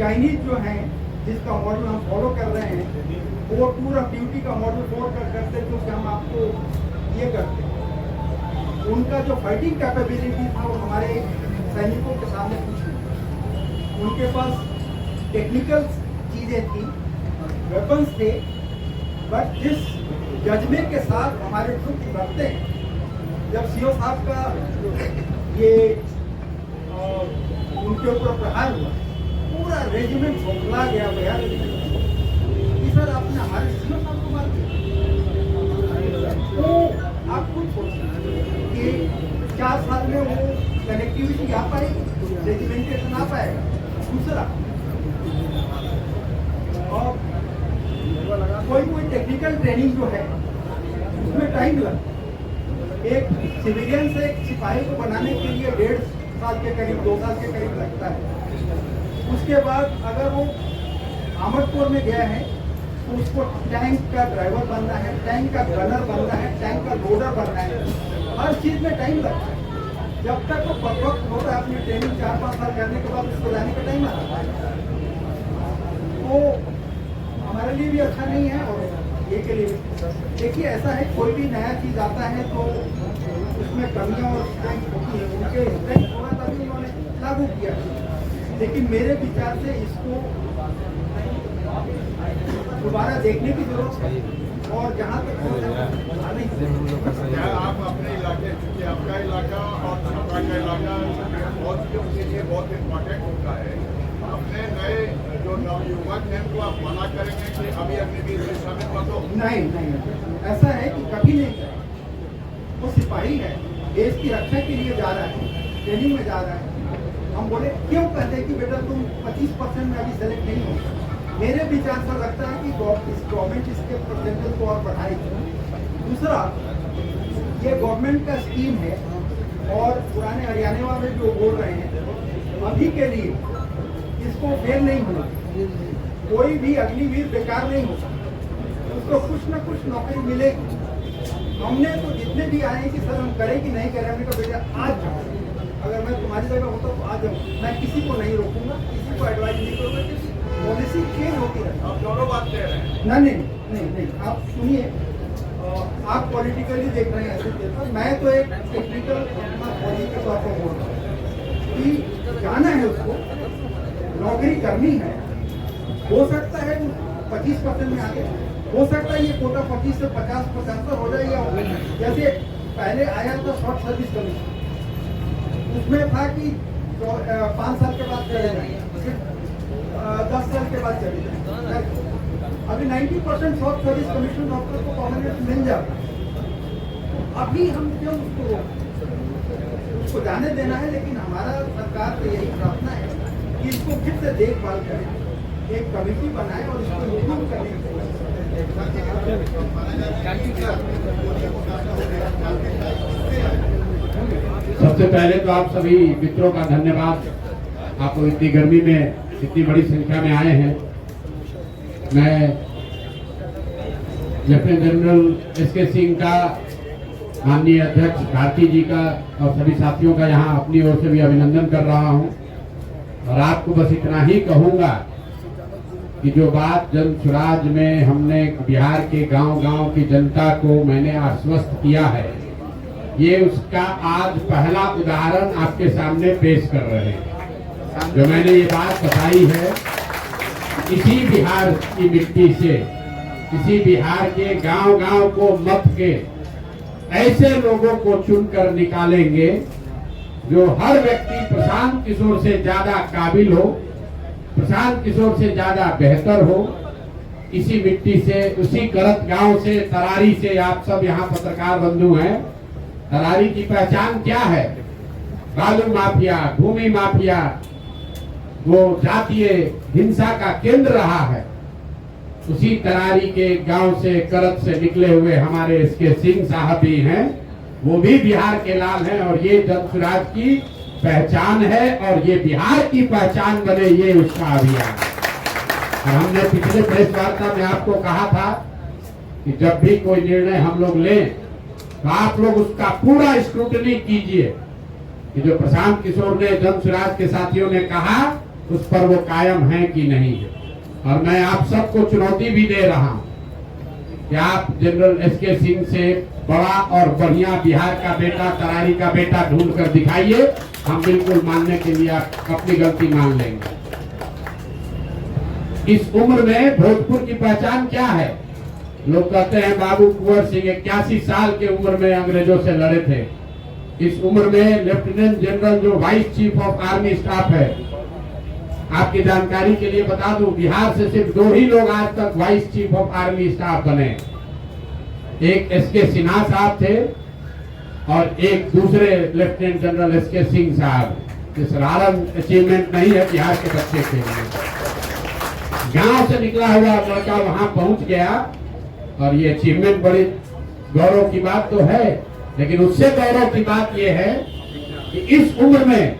Chinese जो है जिसका मॉडल हम फॉलो कर रहे हैं वो टूर ऑफ ड्यूटी का मॉडल फॉलो करते जो कि हम आपको ये करते हैं। उनका जो फाइटिंग कैपेबिलिटी था वो हमारे सैनिकों के सामने कुछ नहीं। उनके पास टेक्निकल चीज़ें थी, वेपन्स थे, बट जिस जज्बे के साथ हमारे ट्रुप बढ़ते हैं, जब सीओ साहब का ये उनके ऊपर प्रहार हुआ, पूरा रेजिमेंट खोखला गया भैया कि सर आपने हमारे सीओ साहब को मार दिया। तो आप खुद सोचिए कि 4 साल में वो कनेक्टिविटी आ पाएगी, रेजिमेंटेशन आ पाएगा। दूसरा, और कोई टेक्निकल ट्रेनिंग जो है उसमें टाइम लगता है। एक सिविलियन से एक सिपाही को बनाने के लिए 1.5 साल के करीब 2 साल के करीब लगता है। उसके बाद अगर वो आमदपुर में गया है तो उसको टैंक का ड्राइवर बनना है, टैंक का गनर बनना है, टैंक का लोडर बनना है, हर चीज में टाइम लगता है। जब तक वो परफेक्ट हो रहा है अपनी ट्रेनिंग 4-5 साल करने के बाद उसको जाने का टाइम आता है, तो हमारे लिए भी अच्छा नहीं है और ये के लिए देखिए ऐसा है, कोई भी नया चीज आता है तो उसमें कमियां और स्ट्रेंथ होती है। उनके स्ट्रेंथ होगा तभी उन्होंने लागू किया, लेकिन मेरे विचार से इसको दोबारा देखने की जरूरत है। और जहाँ तक क्या आप अपने इलाके, क्योंकि आपका इलाका और छपरा का इलाका बहुत के लिए बहुत इम्पोर्टेंट होता है, अपने नए जो नवयुवक हैं उनको आप मना करेंगे कि अभी अग्निवीर में शामिल मत हो? नहीं, ऐसा है कि कभी नहीं करें। वो सिपाही है, देश की रक्षा के लिए जा रहा है, ट्रेनिंग में जा रहा है। हम बोले क्यों कहते हैं कि बेटा तुम 25% में अभी सेलेक्ट नहीं हो। मेरे विचार से लगता है कि गवर्नमेंट इसके परसेंटेज को और बढ़ाएगी। दूसरा, ये गवर्नमेंट का स्कीम है और पुराने हरियाणा वाले जो बोल रहे हैं अभी के लिए इसको फेल नहीं होना। कोई भी अग्निवीर बेकार नहीं होता, उसको कुछ न कुछ नौकरी मिलेगी। हमने तो जितने भी आए कि सर हम करें कि नहीं करें, हमने कहा बेटा आज जाओ, अगर मैं तुम्हारी जगह होता तो आज जाऊँ। मैं किसी को नहीं रोकूंगा, किसी को एडवाइस नहीं करूँगा। पॉलिसी चेंज होती है। आप दोनों बात कह रहे हैं? नहीं, आप सुनिए, आप पॉलिटिकली देख रहे हैं ऐसे पेपर, मैं तो एक टेक्निकल पॉलिसी के तौर पर बोल रहा हूँ कि जाना है उसको, नौकरी करनी है। हो सकता है 25% में आगे, हो सकता है ये कोटा 25 से 50-75 हो जाए, या जैसे पहले आया था शॉर्ट सर्विस कमीशन, उसमें था कि 5 साल के बाद चले जाएंगे, 10 साल के बाद चले जाएंगे। अभी 90% शॉर्ट सर्विस कमीशन डॉक्टर को परमानेंट मिल जाता है। अभी हम क्यों उसको जाने देना है। लेकिन हमारा सरकार से यही प्रार्थना है कि इसको फिर से देखभाल करें, एक कमेटी बनाए और इसको रिव्यू करने की सबसे पहले तो आप सभी मित्रों का धन्यवाद। आप इतनी गर्मी में इतनी बड़ी संख्या में आए हैं। मैं लेफ्टिनेंट जनरल एस के सिंह का, माननीय अध्यक्ष भारती जी का और सभी साथियों का यहाँ अपनी ओर से भी अभिनंदन कर रहा हूँ। और आपको बस इतना ही कहूँगा कि जो बात जन स्वराज में हमने बिहार के गांव-गांव की जनता को मैंने आश्वस्त किया है, ये उसका आज पहला उदाहरण आपके सामने पेश कर रहे हैं। जो मैंने ये बात बताई है, इसी बिहार की मिट्टी से, इसी बिहार के गांव-गांव को मत के ऐसे लोगों को चुनकर निकालेंगे जो हर व्यक्ति प्रशांत किशोर से ज्यादा काबिल हो, प्रशांत किशोर से ज्यादा बेहतर हो। इसी मिट्टी से, उसी करत गांव से, तरारी से, आप सब यहाँ पत्रकार बंधु हैं। तरारी की पहचान क्या है? बालू माफिया, भूमि माफिया, वो जातीय हिंसा का केंद्र रहा है। उसी तरारी के गांव से, करत से निकले हुए हमारे इसके सिंह साहब भी हैं, वो भी बिहार के लाल हैं। और ये जन स्वराज की पहचान है और ये बिहार की पहचान बने, ये उसका अभियान है। और हमने पिछले प्रेस वार्ता में आपको कहा था कि जब भी कोई निर्णय हम लोग लें तो आप लोग उसका पूरा स्क्रूटनी कीजिए कि जो प्रशांत किशोर ने, जन स्वराज के साथियों ने कहा उस पर वो कायम है कि नहीं है। और मैं आप सबको चुनौती भी दे रहा हूं कि आप जनरल एसके सिंह से बड़ा और बढ़िया बिहार का बेटा, तरारी का बेटा ढूंढ कर दिखाइए। हम बिल्कुल मानने के लिए आप अपनी गलती मान लेंगे। इस उम्र में भोजपुर की पहचान क्या है? लोग कहते हैं बाबू कुंवर सिंह 81 साल के उम्र में अंग्रेजों से लड़े थे। इस उम्र में लेफ्टिनेंट जनरल जो vice chief of army staff है, आपकी जानकारी के लिए बता दूं, बिहार से सिर्फ 2 ही लोग आज तक vice chief of army staff बने। एक एसके सिन्हा साहब थे और एक दूसरे लेफ्टिनेंट जनरल एसके सिंह साहब। इस साधारण अचीवमेंट नहीं है बिहार के बच्चे के लिए। गांव से निकला हुआ लड़का वहां पहुंच गया और ये अचीवमेंट बड़ी गौरव की बात तो है, लेकिन उससे गौरव की बात यह है कि इस उम्र में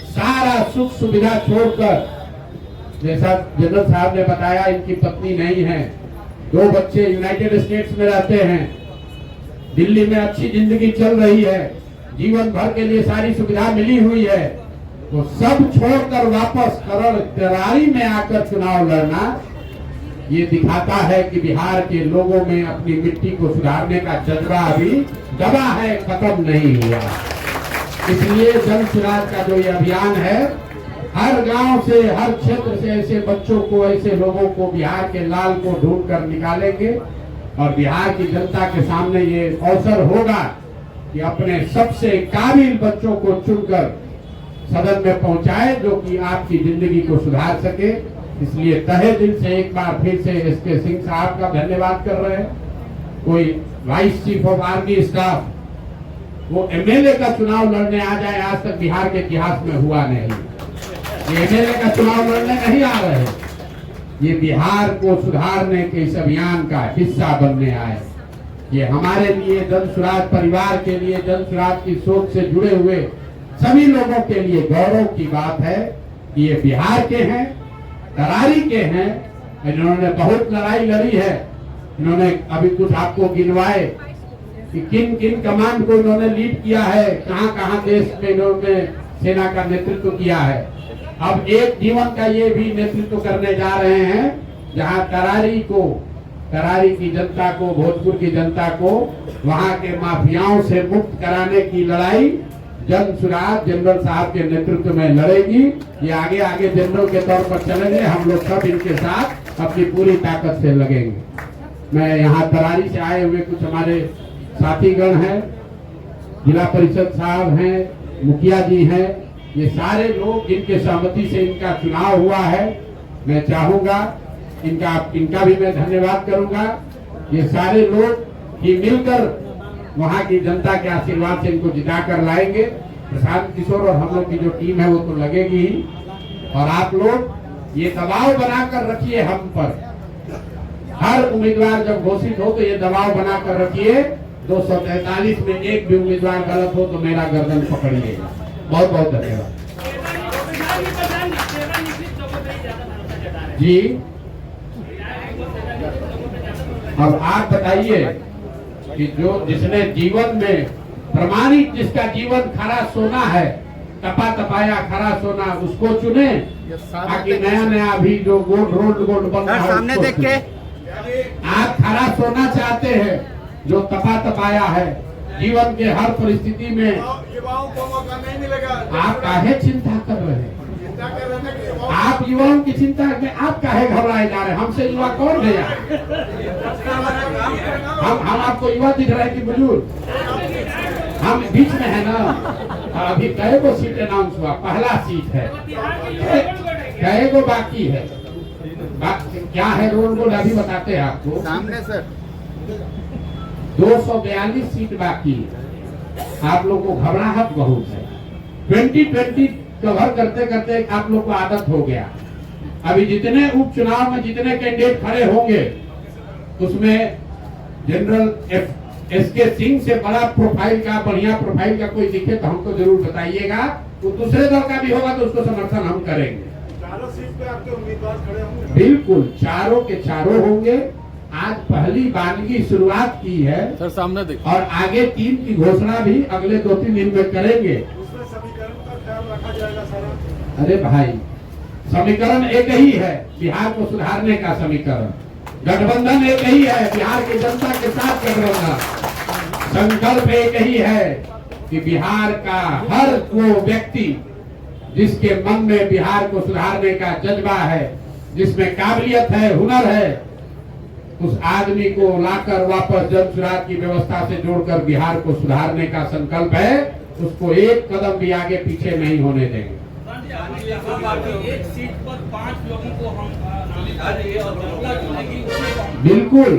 सारा सुख सुविधा छोड़कर, जैसा जनरल साहब ने बताया, इनकी पत्नी नहीं है, 2 बच्चे यूनाइटेड स्टेट्स में रहते हैं, दिल्ली में अच्छी जिंदगी चल रही है, जीवन भर के लिए सारी सुविधा मिली हुई है, वो सब छोड़कर वापस तरारी में आकर चुनाव लड़ना, ये दिखाता है कि बिहार के लोगों में अपनी मिट्टी को सुधारने का जज्बा अभी दबा है, खत्म नहीं हुआ। इसलिए जन सुराज का जो ये अभियान है, हर गांव से, हर क्षेत्र से ऐसे बच्चों को, ऐसे लोगों को, बिहार के लाल को ढूंढ कर निकालेंगे और बिहार की जनता के सामने ये अवसर होगा कि अपने सबसे काबिल बच्चों को चुनकर सदन में पहुंचाए, जो कि आपकी जिंदगी को सुधार सके। इसलिए तहे दिल से एक बार फिर से एसके सिंह साहब का धन्यवाद कर रहे हैं। कोई vice chief of army staff वो एमएलए का चुनाव लड़ने आ जाए, आज तक बिहार के इतिहास में हुआ नहीं। ये एमएलए का चुनाव लड़ने नहीं आ रहे, ये बिहार को सुधारने के इस अभियान का हिस्सा बनने आए। ये हमारे लिए, जन सुराज परिवार के लिए, जन सुराज की सोच से जुड़े हुए सभी लोगों के लिए गौरव की बात है कि ये बिहार के हैं, तरारी के हैं। इन्होंने बहुत लड़ाई लड़ी है। इन्होंने अभी कुछ आपको गिनवाए कि किन किन कमांड को इन्होंने लीड किया है, कहां कहां देश में इन्होंने सेना का नेतृत्व किया है। अब एक जीवन का ये भी नेतृत्व करने जा रहे हैं, जहां तरारी की जनता को, भोजपुर की जनता को वहां के माफियाओं से मुक्त कराने की लड़ाई जन सुराज जनरल साहब के नेतृत्व में लड़ेगी। ये आगे आगे जनरल के तौर पर चलेंगे, हम लोग सब इनके साथ अपनी पूरी ताकत से लगेंगे। मैं यहाँ तरारी से आए हुए कुछ हमारे साथीगण हैं, जिला परिषद साहब हैं, मुखिया जी हैं, ये सारे लोग जिनके सहमति से इनका चुनाव हुआ है, मैं चाहूंगा इनका भी मैं धन्यवाद करूंगा। ये सारे लोग ही मिलकर वहां की जनता के आशीर्वाद से इनको जिता कर लाएंगे। प्रशांत किशोर और हम लोग की जो टीम है वो तो लगेगी ही, और आप लोग ये दबाव बनाकर रखिए हम पर। हर उम्मीदवार जब घोषित हो तो ये दबाव बनाकर रखिए, 243 में एक भी उम्मीदवार गलत हो तो मेरा गर्दन पकड़िएगा। बहुत बहुत धन्यवाद जी। अब आप बताइए कि जिसने जीवन में प्रमाणित, जिसका जीवन खरा सोना है, तपा तपाया खरा सोना, उसको चुने, ताकि नया नया अभी जो रोड बन रहा है सामने देख के। आप खरा सोना चाहते हैं जो तपा तपाया है, जीवन के हर परिस्थिति में युवाओं को मौका नहीं मिलेगा। आप काहे चिंता कर रहे हैं? आप युवाओं की चिंता में आप काहे घबराए जा रहे हैं? हमसे युवा कौन गया? हम आपको युवा दिख रहे हैं कि बुजुर्ग? हम बीच में है ना। अभी कई को सीट अनाउंस हुआ, पहला सीट है, कई को बाकी है। क्या है रोल अभी बताते हैं आपको सामने सर। 242 सीट बाकी है। आप लोग को घबराहट बहुत है। 2020 कवर करते करते आप लोग को आदत हो गया। अभी जितने उपचुनाव में जितने कैंडिडेट खड़े होंगे उसमें जनरल एसके सिंह से बड़ा प्रोफाइल का, बढ़िया प्रोफाइल का कोई दिखे तो हमको जरूर बताइएगा। वो दूसरे दल का भी होगा तो उसको समर्थन हम करेंगे। चारों सीट पे आपके उम्मीदवार खड़े होंगे? बिल्कुल, चारों के चारों होंगे। आज पहली बानगी शुरुआत की है सर, सामने देखिए। और आगे 3 की घोषणा भी अगले 2-3 दिन में करेंगे। उसमें समीकरण का ख्याल रखा जाएगा सारा। अरे भाई, समीकरण एक ही है, बिहार को सुधारने का समीकरण। गठबंधन एक ही है, बिहार की जनता के साथ गठबंधन। संकल्प एक ही है कि बिहार का हर वो व्यक्ति जिसके मन में बिहार को सुधारने का जज्बा है, जिसमें काबिलियत है, हुनर है, उस आदमी को लाकर वापस जन सुराज की व्यवस्था से जोड़कर बिहार को सुधारने का संकल्प है। उसको एक कदम भी आगे पीछे नहीं होने देंगे। एक सीट पर 5 लोगों को हम नामित करेंगे और जनता चुनेगी, उसमें हम बिल्कुल।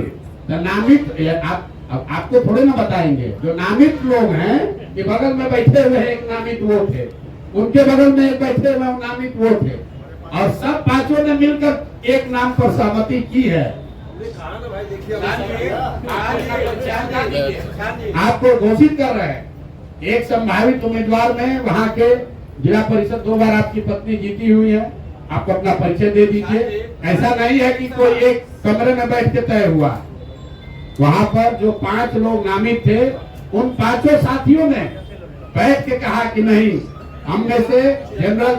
तो नामित आपको थोड़े ना बताएंगे। जो नामित लोग हैं कि बगल में बैठे हुए एक नामित वो थे, उनके बगल में एक बैठे हुए नामित वो थे, और सब पांचों ने मिलकर एक नाम पर सहमति की है। आपको घोषित कर रहे हैं एक संभावित उम्मीदवार में वहां के जिला परिषद 2 बार आपकी पत्नी जीती हुई है। आप अपना परिचय दे दीजिए। ऐसा नहीं है कि कोई एक कमरे में बैठ के तय हुआ। वहां पर जो 5 लोग नामित थे, उन 5 साथियों ने बैठ के कहा कि नहीं, हम में से जनरल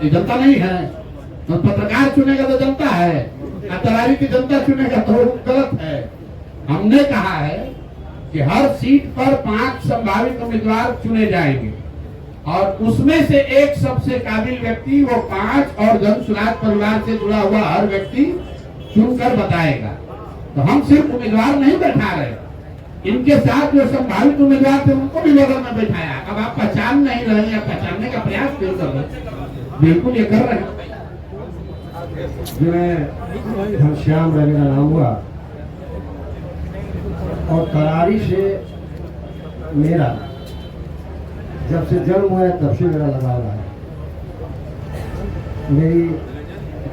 जनता नहीं है, तो पत्रकार चुनेगा तो जनता है, तरारी की जनता चुनेगा तो गलत है। हमने कहा है कि हर सीट पर 5 संभावित उम्मीदवार चुने जाएंगे और उसमें से एक सबसे काबिल व्यक्ति, वो 5 और जन सुराज परिवार से जुड़ा हुआ हर व्यक्ति चुनकर बताएगा। तो हम सिर्फ उम्मीदवार नहीं बैठा रहे, इनके साथ जो संभावित उम्मीदवार थे उनको भी बगल में बैठाया। अब आप पहचान नहीं रहे या पहचानने का प्रयास क्यों कर रहे? बिल्कुल ये कर रहे हैं। मैं घनश्याम रवि का नाम हुआ और करारी से मेरा जब से जन्म हुआ है तब से मेरा लगाव रहा है। मेरी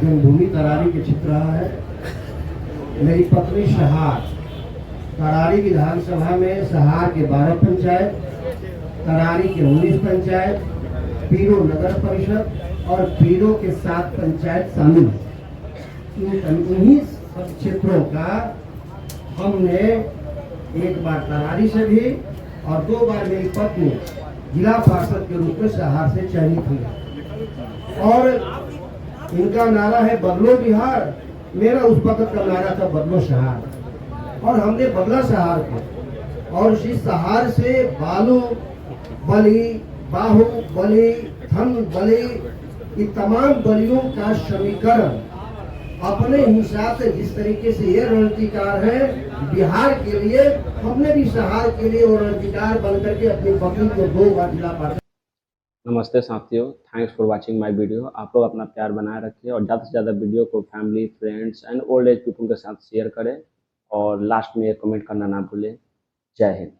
जन्मभूमि करारी के चित्र रहा है। मेरी पत्नी सहार, करारी विधानसभा में सहार के 12 पंचायत, करारी के 19 पंचायत, पीरो नगर परिषद और पीरो के 7 पंचायत शामिल हैं। इन्हीं सब क्षेत्रों का हमने एक बार करारी से भी और 2 बार मेरी पत्नी जिला पार्षद के रूप में सहार से चयनित हुई। और इनका नारा है बदलो बिहार, मेरा उस वक्त का नारा था बदलो सहार। और हमने बदला सहार को, और इस सहार से बालू बली, बाहु बली, धन बली, ये तमाम बलियों का समीकरण अपने हिसाब से जिस तरीके से ये रणनीतिकार है बिहार के लिए, हमने भी सहार के लिए वो रणनीतिकार बनकर के अपनी पत्नी को 2 बार जिला पार्षद। नमस्ते साथियों, thanks for watching my video. आप लोग अपना प्यार बनाए रखिए और ज़्यादा से ज़्यादा वीडियो को family, friends and old age people के साथ शेयर करें और लास्ट में एक कमेंट करना ना भूलें। जय हिंद।